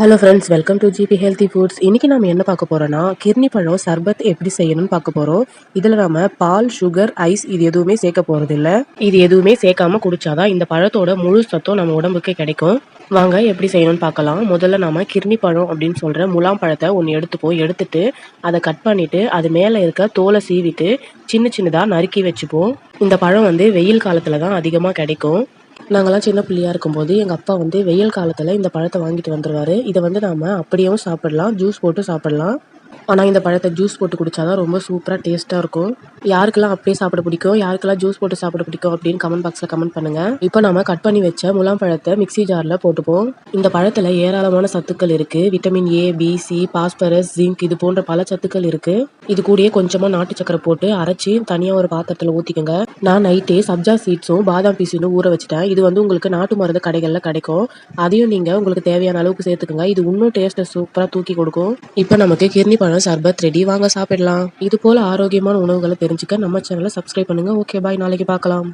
Hello friends, welcome to GB healthy foods. இன்றைக்கி நம்ம என்ன பார்க்க போகிறோன்னா, கிர்னி பழம் சர்பத் எப்படி செய்யணும்னு பார்க்க போகிறோம். இதில் நம்ம பால், சுகர், ஐஸ் இது எதுவுமே சேர்க்க போகிறதில்ல. இது எதுவுமே சேர்க்காம குடித்தாதான் இந்த பழத்தோட முழு சத்தும் நம்ம உடம்புக்கு கிடைக்கும். வாங்க எப்படி செய்யணும்னு பார்க்கலாம். முதல்ல நம்ம கிர்னி பழம் அப்படின்னு சொல்கிற முலாம் பழத்தை ஒன்று எடுத்துட்டு அதை கட் பண்ணிவிட்டு அது மேலே இருக்க தோலை சீவிட்டு சின்ன சின்னதாக நறுக்கி வச்சுப்போம். இந்த பழம் வெயில் காலத்தில் தான் அதிகமாக கிடைக்கும். நாங்கள்லாம் சின்ன பிள்ளையா இருக்கும்போது எங்கள் அப்பா வெயில் காலத்தில் இந்த பழத்தை வாங்கிட்டு வந்துடுவார். இதை நாம அப்படியேவும் சாப்பிடலாம், ஜூஸ் போட்டு சாப்பிடலாம். ஆனால் இந்த பழத்தை ஜூஸ் போட்டு குடித்தாதான் ரொம்ப சூப்பராக டேஸ்ட்டாக இருக்கும். யாருக்கெல்லாம் அப்படியே சாப்பிட பிடிக்கும், யாருக்கெல்லாம் ஜூஸ் போட்டு சாப்பிட பிடிக்கும் அப்படின்னு கமெண்ட் பாக்ஸில் கமெண்ட் பண்ணுங்கள். இப்போ நம்ம கட் பண்ணி வச்ச முலாம் பழத்தை மிக்ஸி ஜாரில் போட்டுப்போம். இந்த பழத்தில் ஏராளமான சத்துக்கள் இருக்குது. Vitamin A, B, C, phosphorus, zinc இது போன்ற பல சத்துக்கள் இருக்குது. இது கூடயே கொஞ்சமாக நாட்டு சக்கரை போட்டு அரைச்சி தனியாக ஒரு பாத்திரத்தில் ஊற்றிக்கோங்க. நான் நைட்டே சப்ஜா சீட்ஸும் பாதாம் பீஸும் ஊற வச்சுட்டேன். இது உங்களுக்கு நாட்டு மருந்து கடைகளில் கிடைக்கும். அதையும் நீங்கள் உங்களுக்கு தேவையான அளவுக்கு சேர்த்துக்கோங்க. இது இன்னும் டேஸ்ட்டை சூப்பராக தூக்கி கொடுக்கும். இப்போ நமக்கு கிர்னி பழம் சர்பத் ரெடி, வாங்க சாப்பிடலாம். இது போல ஆரோக்கியமான உணவுகளை தெரிஞ்சுக்க நம்ம சேனலை சப்ஸ்கிரைப் பண்ணுங்க. ஓகே பாய், நாளைக்கு பார்க்கலாம்.